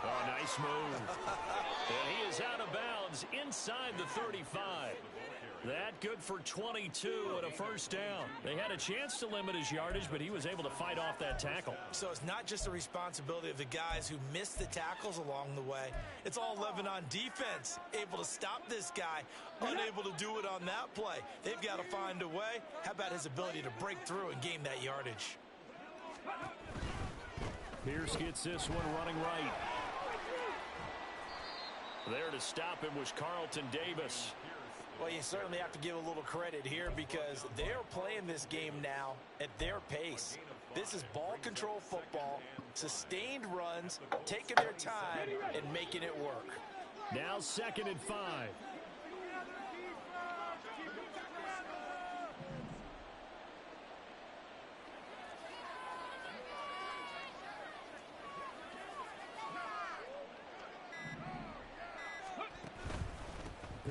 Oh, nice move. And he is out of bounds inside the 35. That good for 22 and a first down. They had a chance to limit his yardage, but he was able to fight off that tackle.
So it's not just the responsibility of the guys who missed the tackles along the way. It's all Levin on defense, able to stop this guy, unable to do it on that play. They've got to find a way. How about his ability to break through and gain that yardage?
Pierce gets this one running right. There to stop him was Carlton Davis.
Well, you certainly have to give a little credit here because they're playing this game now at their pace. This is ball control football, sustained runs, taking their time and making it work.
Now 2nd and 5.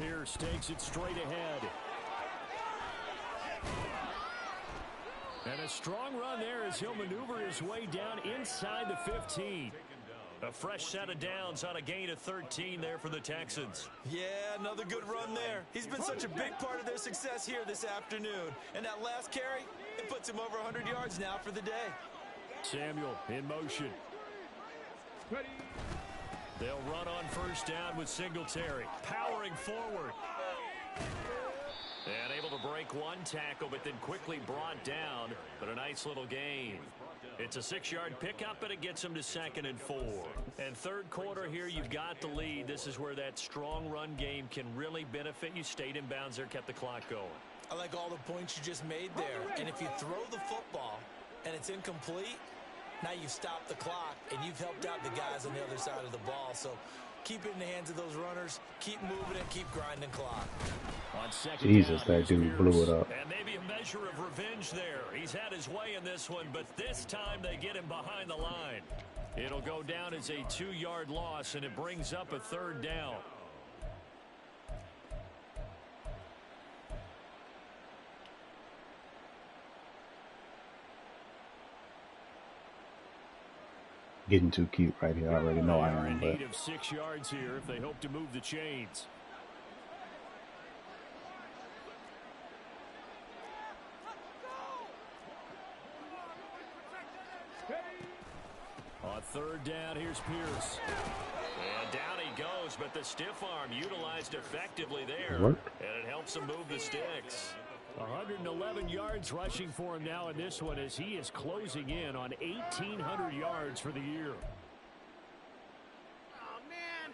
Pierce takes it straight ahead. And a strong run there as he'll maneuver his way down inside the 15. A fresh set of downs on a gain of 13 there for the Texans.
Yeah, another good run there. He's been such a big part of their success here this afternoon. And that last carry, it puts him over 100 yards now for the day.
Samuel in motion. They'll run on first down with Singletary, powering forward. And able to break one tackle, but then quickly brought down. But a nice little gain. It's a 6-yard pickup, and it gets them to 2nd and 4. And third quarter here, you've got the lead. This is where that strong run game can really benefit you. Stayed in bounds there, kept the clock going.
I like all the points you just made there. And if you throw the football and it's incomplete, now you've stopped the clock, and you've helped out the guys on the other side of the ball. So keep it in the hands of those runners, keep moving and keep grinding clock.
On
Jesus, that dude blew it up.
And maybe a measure of revenge there. He's had his way in this one, but this time they get him behind the line. It'll go down as a 2-yard loss, and it brings up a 3rd down.
Getting too cute right here. I already know I am.
In
But
need of 6 yards here if they hope to move the chains. On 3rd down, here's Pierce. And down he goes, but the stiff arm utilized effectively there. And it helps him move the sticks. 111 yards rushing for him now in this one as he is closing in on 1,800 yards for the year.
Oh, man.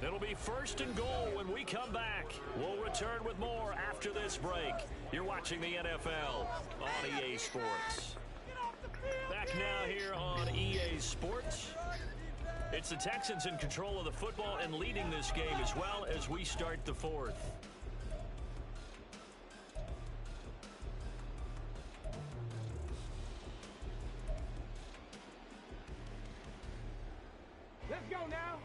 It'll be 1st and goal when we come back. We'll return with more after this break. You're watching the NFL on EA Sports. Back now here on EA Sports. It's the Texans in control of the football and leading this game as well as we start the 4th.
Let's go now.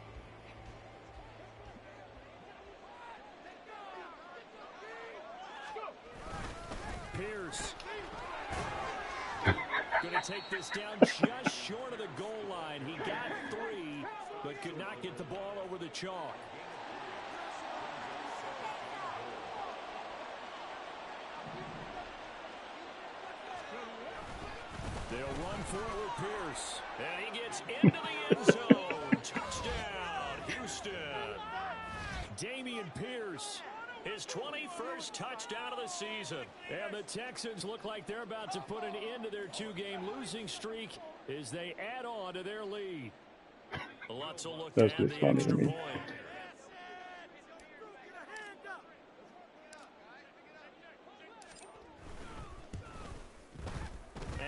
Pierce. Going to take this down just short of the goal line. He got 3, but could not get the ball over the chalk. They'll run for it with Pierce. And he gets into the end zone. Touchdown, Houston. Damian Pierce. His 21st touchdown of the season. And the Texans look like they're about to put an end to their 2-game losing streak as they add on to their lead. Lots of look
That's
to add
just
the
funny
extra
to me.
point.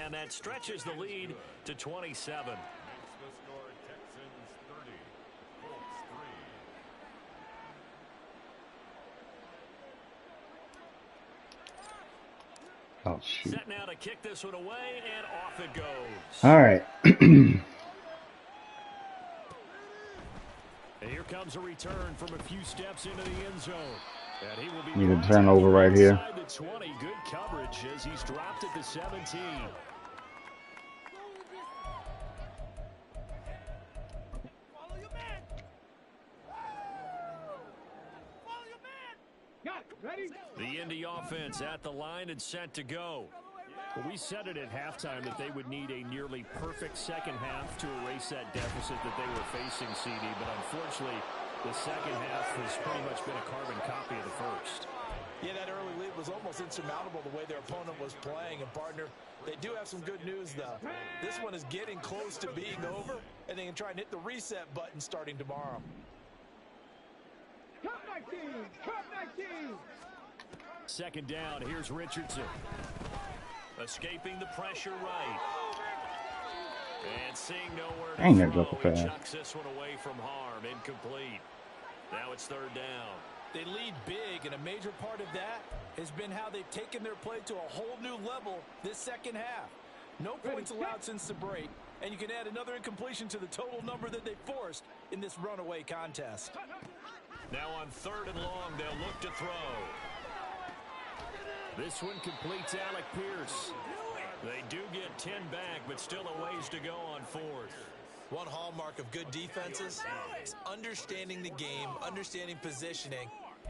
And that stretches the lead to 27.
Oh, shoot.
Set now to kick this one away, and off it goes.
All right.
And here comes a return from a few steps into the end zone. And he will be
Need a turnover right here.
the 20. Good coverage as he's dropped at the 17.
Follow your man. Follow your man. Got it. Ready?
The Indy offense at the line and set to go. Well, we said it at halftime that they would need a nearly perfect second half to erase that deficit that they were facing, CD. But unfortunately, the second half has pretty much been a carbon copy of the first.
Yeah, that early lead was almost insurmountable the way their opponent was playing. And, partner, they do have some good news, though. This one is getting close to being over, and they can try and hit the reset button starting tomorrow.
Cut 19. Cut 19.
Second down, here's Richardson. Escaping the pressure right. And seeing nowhere to
Dang, that
throw,
go
he
fast.
chucks this one away from harm. Incomplete. Now it's third down.
They lead big, and a major part of that has been how they've taken their play to a whole new level this second half. No points allowed since the break, and you can add another incompletion to the total number that they forced in this runaway contest.
Now on third and long, they'll look to throw. This one completes Alec Pierce. They do get 10 back, but still a ways to go on fourth.
One hallmark of good defenses is understanding the game, understanding positioning,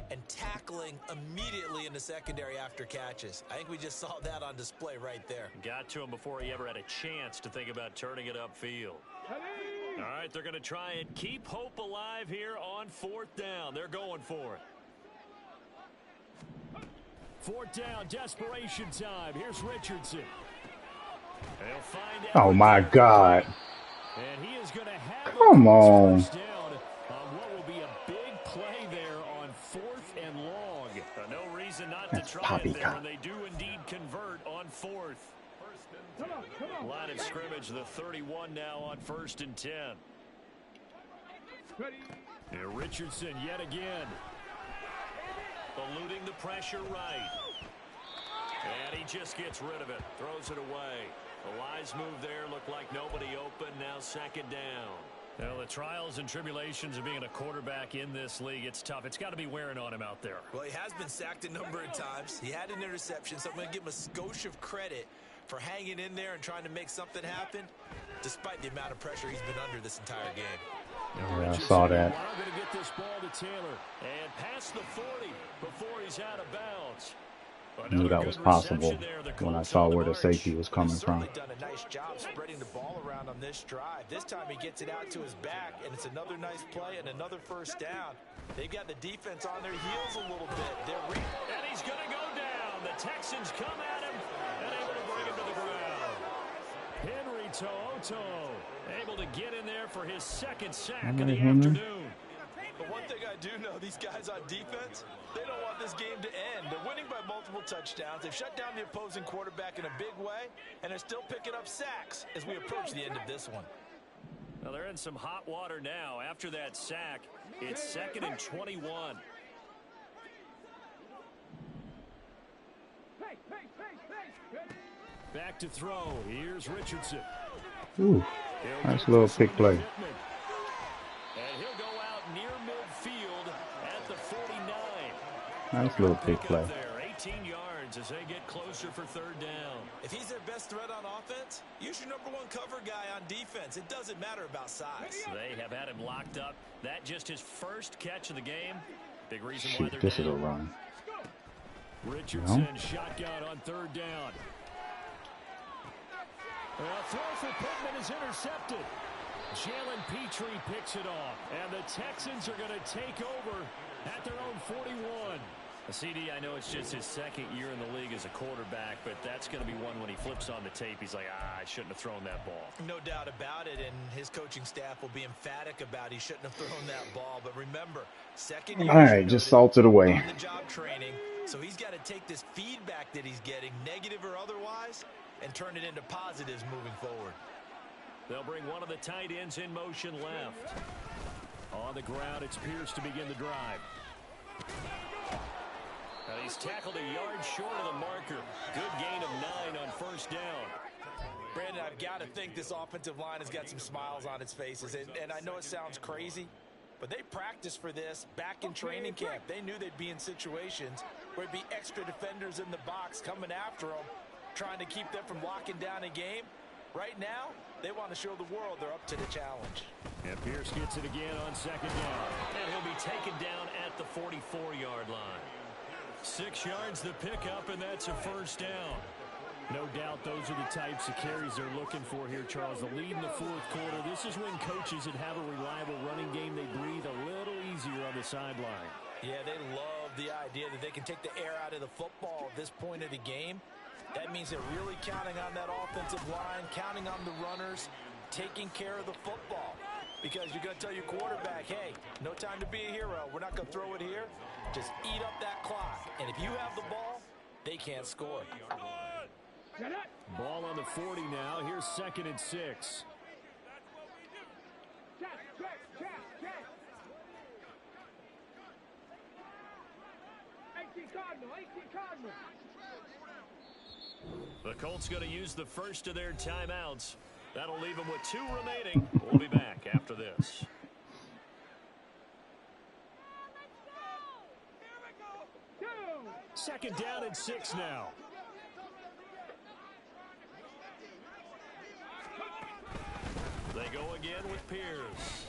and tackling immediately in the secondary after catches. I think we just saw that on display right there.
Got to him before he ever had a chance to think about turning it upfield. All right, they're going to try and keep hope alive here on fourth down. They're going for it. Fourth down, desperation time. Here's Richardson. They'll find out.
Oh, my God.
And he is going to have
Come on.
first down on what will be a big play there on fourth and long. No reason not
That's
to try it there,
poppycock.
and they do indeed convert on fourth.
Come on.
Line of scrimmage, the 31 now on 1st and 10.
Ready?
And Richardson yet again. Eluding the pressure right. And he just gets rid of it. Throws it away. The Lions move there. Looked like nobody open. Now second down. Now the trials and tribulations of being a quarterback in this league, it's tough. It's got to be wearing on him out there.
Well, he has been sacked a number of times. He had an interception, so I'm going to give him a skosh of credit for hanging in there and trying to make something happen, despite the amount of pressure he's been under this entire game.
Yeah, I saw that.
Now going to get this ball to Taylor and past the 40 before he's out of bounds.
Knew that was possible when I saw where the safety was coming from.
He's done a nice job spreading the ball around on this drive. This time he gets it out to his back, and it's another nice play and another first down. They've got the defense on their heels a little bit.
And he's going to go down. The Texans come at him and able to bring him to the ground. Henry To'oto able to get in there for his second sack of the afternoon.
But one thing I do know, these guys on defense, they don't want this game to end. They're winning by multiple touchdowns. They've shut down the opposing quarterback in a big way, and they're still picking up sacks as we approach the end of this one.
Well, they're in some hot water now. After that sack, it's 2nd and 21. Back to throw. Here's Richardson.
Ooh, nice little pick play.
And he'll go out near midfield at the 49.
Nice little pick play.
There, 18 yards as they get closer for third down.
If he's their best threat on offense, use your number one cover guy on defense. It doesn't matter about size.
They have had him locked up. That just his first catch of the game. Big reason why
Shoot,
they're
this is a
down.
run.
Richardson shotgun on third down. A throw for Pittman is intercepted. Jalen Petrie picks it off. And the Texans are going to take over at their own 41. CD, I know it's just his second year in the league as a quarterback, but that's going to be one when he flips on the tape. He's like, I shouldn't have thrown that ball.
No doubt about it, and his coaching staff will be emphatic about he shouldn't have thrown that ball. But remember, second year.
All right, just salted away.
On the job training, so he's got to take this feedback that he's getting, negative or otherwise, and turn it into positives moving forward.
They'll bring one of the tight ends in motion left. On the ground, it's Pierce to begin the drive. He's tackled a yard short of the marker. Good gain of 9 on first down.
Brandon, I've got to think this offensive line has got some smiles on its faces. And I know it sounds crazy, but they practiced for this back in training camp. They knew they'd be in situations where it'd be extra defenders in the box coming after them, trying to keep them from locking down a game. Right now, they want to show the world they're up to the challenge.
And Pierce gets it again on second down. And he'll be taken down at the 44-yard line. 6 yards the pickup, and that's a first down. No doubt those are the types of carries they're looking for here, Charles. The lead in the fourth quarter. This is when coaches that have a reliable running game, they breathe a little easier on the sideline.
Yeah, they love the idea that they can take the air out of the football at this point of the game. That means they're really counting on that offensive line, counting on the runners, taking care of the football. Because you're going to tell your quarterback, hey, no time to be a hero. We're not going to throw it here. Just eat up that clock. And if you have the ball, they can't score.
Ball on the 40 now. Here's 2nd and 6. The Colts going to use the first of their timeouts. That'll leave them with 2 remaining. We'll be back after this. Second down and 6 now. They go again with Pierce.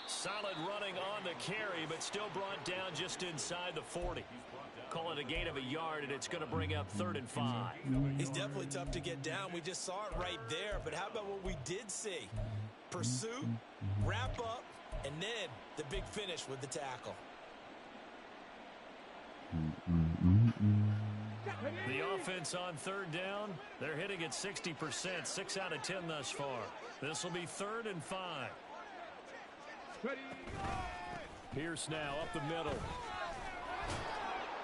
Solid running on the carry, but still brought down just inside the 40. Call it a gain of a yard, and it's going to bring up 3rd and 5.
He's definitely tough to get down. We just saw it right there. But how about what we did see? Pursuit, wrap up, and then the big finish with the tackle.
The offense on 3rd down, they're hitting at 60%, 6 out of 10 thus far. This will be 3rd and 5. Pierce now up the middle.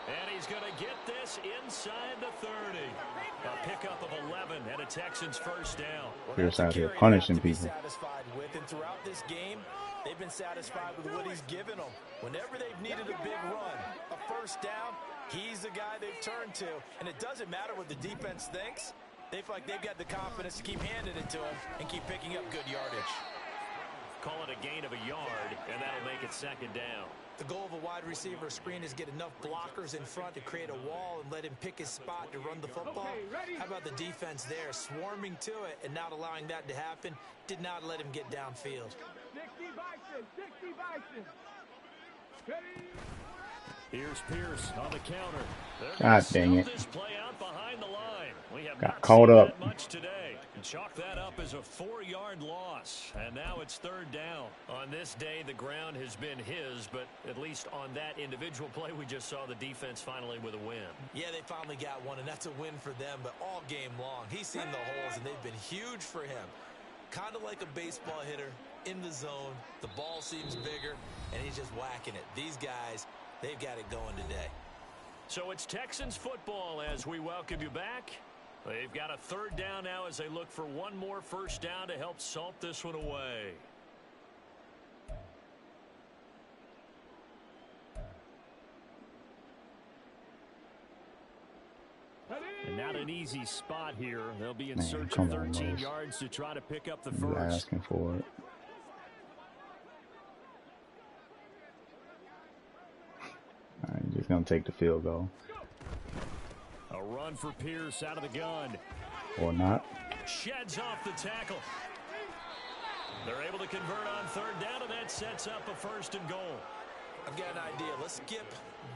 And he's going to get this inside the 30. A pickup of 11 and a Texans first down.
Pierce out here punishing people.
Satisfied with, and throughout this game, they've been satisfied with what he's given them. Whenever they've needed a big run, a first down, he's the guy they've turned to. And it doesn't matter what the defense thinks. They feel like they've got the confidence to keep handing it to him and keep picking up good yardage.
Call it a gain of a yard, and that'll make it 2nd down.
The goal of a wide receiver screen is get enough blockers in front to create a wall and let him pick his spot to run the football. How about the defense there, swarming to it and not allowing that to happen? Did not let him get downfield.
60 Bison.
Here's Pierce on the counter.
God dang it.
This play out behind the line. We have
Got
not
caught
seen
up.
that much today. Chalk that up as a 4-yard loss. And now it's 3rd down. On this day, the ground has been his, but at least on that individual play, we just saw the defense finally with a win.
Yeah, they finally got one, and that's a win for them, but all game long, he's seen the holes, and they've been huge for him. Kind of like a baseball hitter in the zone. The ball seems bigger, and he's just whacking it. These guys, they've got it going today.
So it's Texans football as we welcome you back. They've got a 3rd down now as they look for one more first down to help salt this one away. And not an easy spot here. They'll be in search of 13 yards to try to pick up the first.
Asking for it. All right, just gonna take the field goal.
A run for Pierce out of the gun.
Or not.
Sheds off the tackle. They're able to convert on 3rd down, and that sets up a 1st and goal.
I've got an idea. Let's skip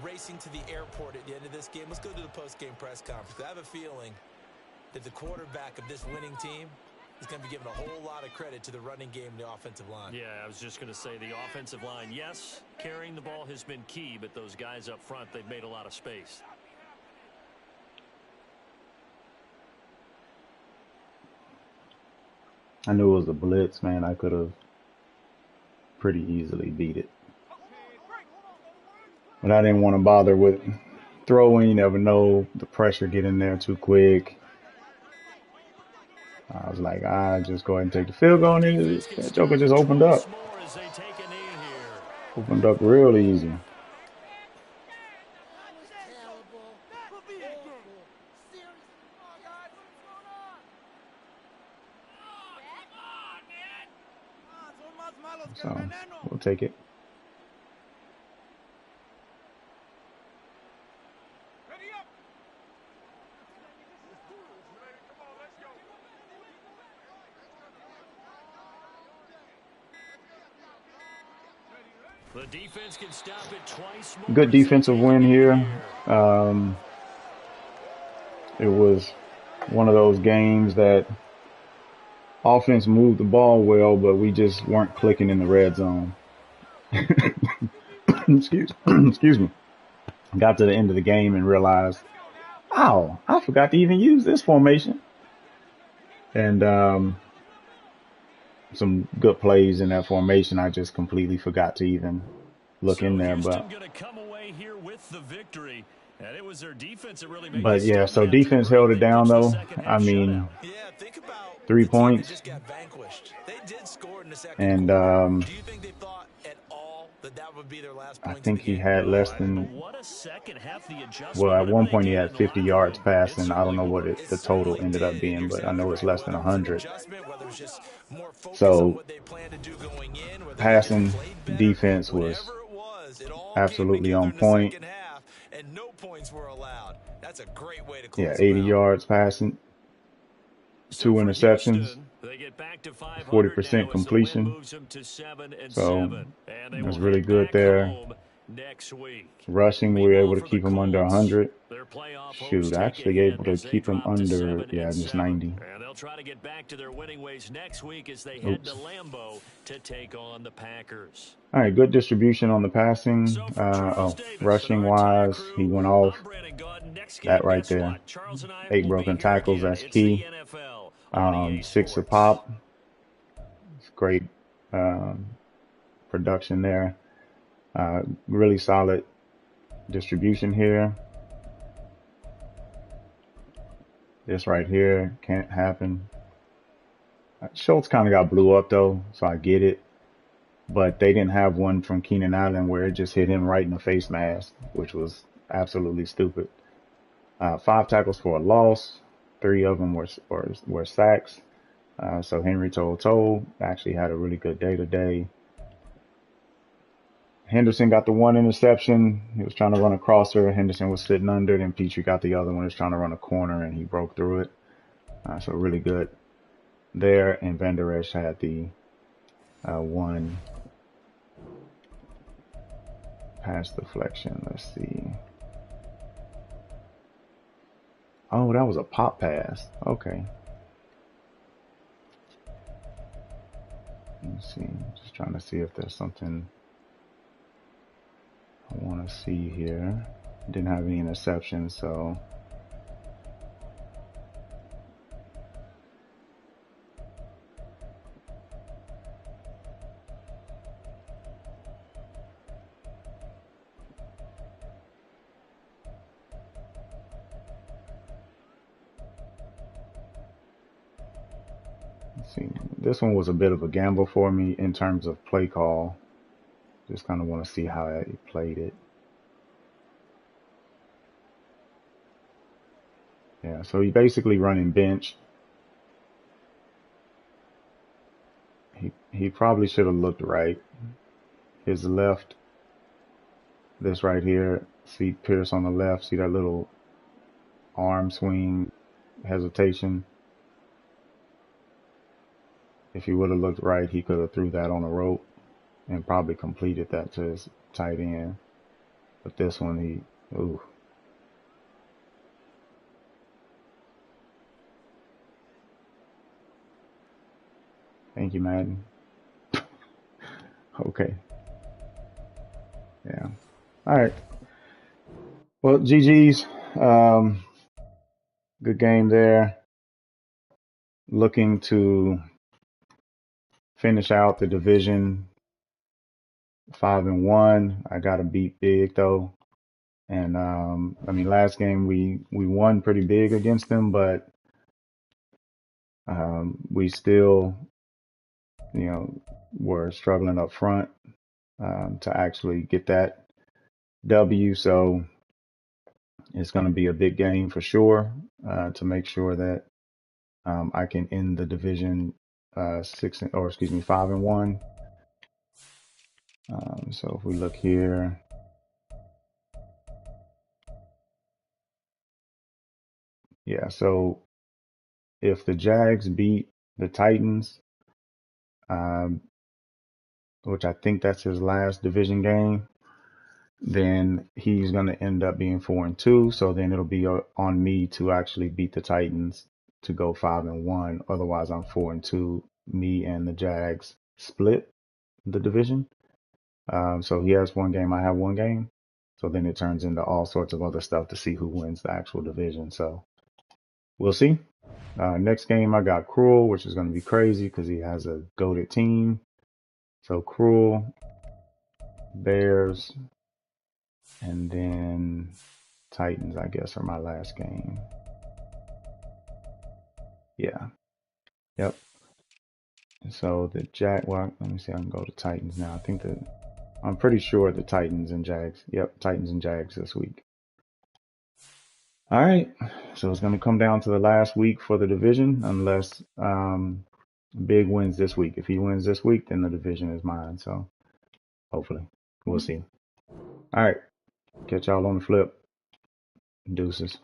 racing to the airport at the end of this game. Let's go to the post-game press conference. I have a feeling that the quarterback of this winning team is going to be giving a whole lot of credit to the running game and the offensive line.
Yeah, I was just going to say the offensive line, yes, carrying the ball has been key, but those guys up front, they've made a lot of space.
I knew it was a blitz, man. I could have pretty easily beat it. But I didn't want to bother with throwing. You never know. The pressure get in there too quick. I was like, just go ahead and take the field goal. And that joker just opened up. Opened up real easy. So we'll take it.
The defense can stop it twice more.
Good defensive win here. It was one of those games that offense moved the ball well, but we just weren't clicking in the red zone. Excuse me. Got to the end of the game and realized, oh, I forgot to even use this formation. And some good plays in that formation. I just completely forgot to even look in there. But yeah, so defense held it down though. I mean, 3 points.
They did score in the second
And
quarter. Do you think they thought at all that would be their last
I
points
think
of the
he
game?
had less than, well, at one point he had 50 yards passing. I don't know what the total ended up being, but I know it's less than 100. So passing defense was absolutely on point. Yeah, 80 yards passing, 2 interceptions, 40% completion. So it was really good there. Rushing, we were able to keep him under 100. Shoot, actually able to keep him under, yeah, just 90.
And they'll try to get back to their winning ways next week as they head to Lambeau to take on the Packers.
All right, good distribution on the passing. Rushing wise, he went off. That right there. 8 broken tackles, that's key. 6 a pop. It's great production there. Really solid distribution here. This right here can't happen. Schultz kind of got blew up though, so I get it. But they didn't have one from Keenan Allen where it just hit him right in the face mask, which was absolutely stupid. 5 tackles for a loss. 3 of them were sacks. So Henry To'o actually had a really good day today. Henderson got the 1 interception. He was trying to run a crosser. Henderson was sitting under. Then Petrie got the other one. He was trying to run a corner, and he broke through it. So really good there. And Van Der Esch had the 1 pass deflection. Let's see. Oh, that was a pop pass. Okay. Let's see. Just trying to see if there's something I want to see here. Didn't have any interceptions, so let's see. This one was a bit of a gamble for me in terms of play call. Just kind of want to see how he played it. Yeah, so he basically running bench. He probably should have looked right. His left, this right here, see Pierce on the left, see that little arm swing hesitation. If he would have looked right, he could have threw that on a rope and probably completed that to his tight end. But this one, ooh. Thank you, Madden. Okay. Yeah. All right. Well, GG's. Good game there. Looking to finish out the division 5-1. I got to beat big though. And I mean, last game we won pretty big against them, but we still, were struggling up front to actually get that W. So it's going to be a big game for sure to make sure that I can end the division 5-1. So if we look here, yeah, so if the Jags beat the Titans, um, which I think that's his last division game, then he's going to end up being 4-2. So then it'll be on me to actually beat the Titans to go 5-1. Otherwise, I'm 4-2. Me and the Jags split the division. So he has one game, I have one game. So then it turns into all sorts of other stuff to see who wins the actual division. So we'll see. Next game, I got Cruel, which is going to be crazy because he has a goated team. So Cruel, Bears, and then Titans, I guess, are my last game. Yeah. Yep. And so the well, let me see. I can go to Titans now. I'm pretty sure the Titans and Jags. Yep, Titans and Jags this week. All right. So it's going to come down to the last week for the division, unless Big wins this week. If he wins this week, then the division is mine. So hopefully, we'll see. All right. Catch y'all on the flip. Deuces.